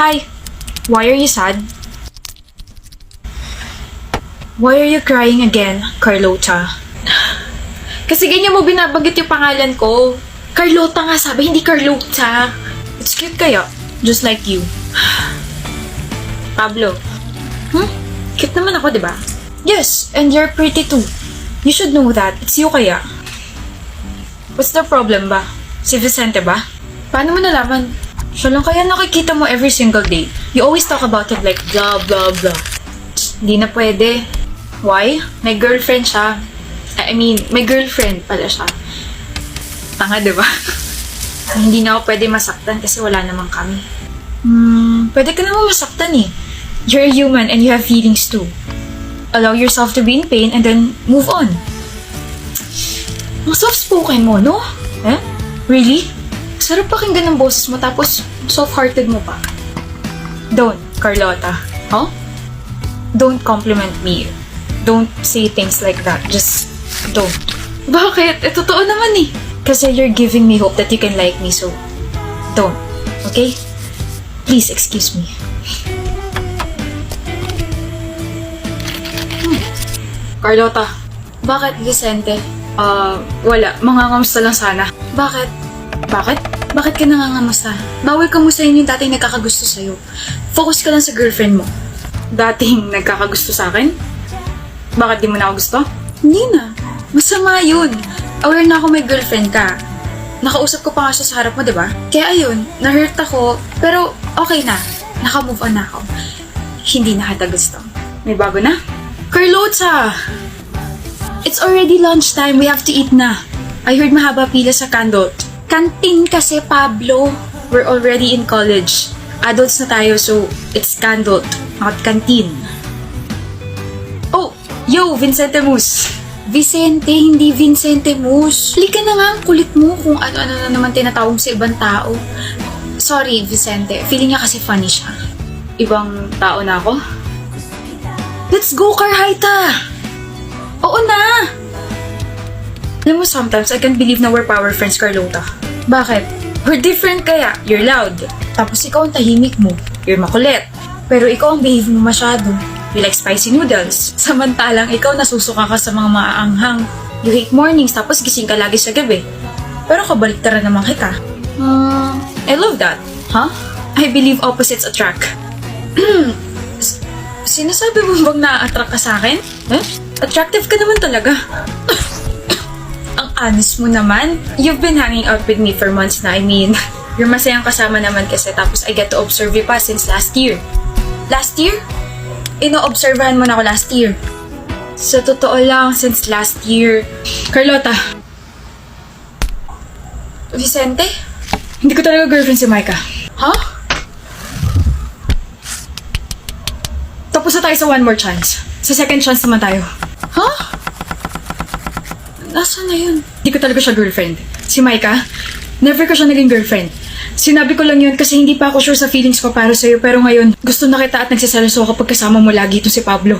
Hi. Why are you sad? Why are you crying again, Carlota? Kasi ganyan mo binabanggit yung pangalan ko. Carlota nga sabi, hindi Carlota. It's cute kaya. Just like you. Pablo. Cute naman ako, di ba? Yes, and you're pretty too. You should know that. It's you kaya. What's the problem ba? Si Vicente ba? Paano mo nalaman? Siya lang kaya nakikita mo every single day. You always talk about it like blah blah blah. Hindi na pwede. Why? May girlfriend siya. I mean, may girlfriend pala siya. Tanga, di ba? Hindi na ako pwede masaktan kasi wala naman kami. Pwede ka naman masaktan eh. You're a human and you have feelings too. Allow yourself to be in pain and then move on. Ang soft-spoken mo, no? Eh? Really? Sarap pakinggan ng boses mo tapos soft-hearted mo pa. Don't, Carlota. Huh? Don't compliment me. Don't say things like that. Just don't. Bakit? Totoo naman eh. Kasi you're giving me hope that you can like me, so don't. Okay? Please excuse me. Carlota, bakit Vicente? Wala. Mangangamusta lang sana. Bakit? Bakit? Bakit ka nangangamusta? Bawal kamustahin yung dating nagkakagusto sa'yo. Focus ka lang sa girlfriend mo. Dating nagkakagusto sa akin? Bakit di mo na ako gusto? Hindi na. Masama yun. Aware na ako may girlfriend ka. Nakausap ko pa nga siya sa harap mo, diba? Kaya ayun, na-hurt ako. Pero okay na. Naka-move on na ako. Hindi na kita gusto. May bago na? Carlota! It's already lunchtime. We have to eat na. I heard mahaba pila sa Candot. Canteen kasi, Pablo. We're already in college. Adults na tayo, so it's Candot, not canteen. Oh, yo, Vicente Mus. Vicente, hindi Vincente Mus. Halika na nga, ang kulit mo kung ano-ano na naman tinatawag sa ibang tao. Sorry, Vicente. Feeling niya kasi funny siya. Ibang tao na ako? Let's go, Carhaita! Oo na! Alam mo, sometimes I can't believe na we're power friends, Carlota. Bakit? We're different kaya. You're loud. Tapos ikaw ang tahimik mo. You're makulit. Pero ikaw ang behave mo masyado. You like spicy noodles. Samantalang ikaw nasusuka ka sa mga maaanghang. You hate mornings tapos gising ka lagi sa gabi. Pero kabaliktaran naman kita. I love that. Huh? I believe opposites attract. Sinasabi mo bang na-attract ka sa akin? Eh? Attractive ka naman talaga. Ang honest mo naman. You've been hanging out with me for months na. I mean, you're masayang kasama naman kasi tapos I get to observe you pa since last year. Last year? Ino-observahan mo na ako last year. Sa totoo lang, since last year. Carlota. Vicente? Hindi ko talaga girlfriend si Micah. Huh? Tapos na tayo sa one more chance. Sa second chance naman tayo. Huh? Nasaan na yun? Hindi ko talaga siya girlfriend. Si Micah, never ko siya naging girlfriend. Sinabi ko lang yun kasi hindi pa ako sure sa feelings ko para sa'yo pero ngayon gusto na kita at nagsiseloso kapag kasama mo lagi itong si Pablo.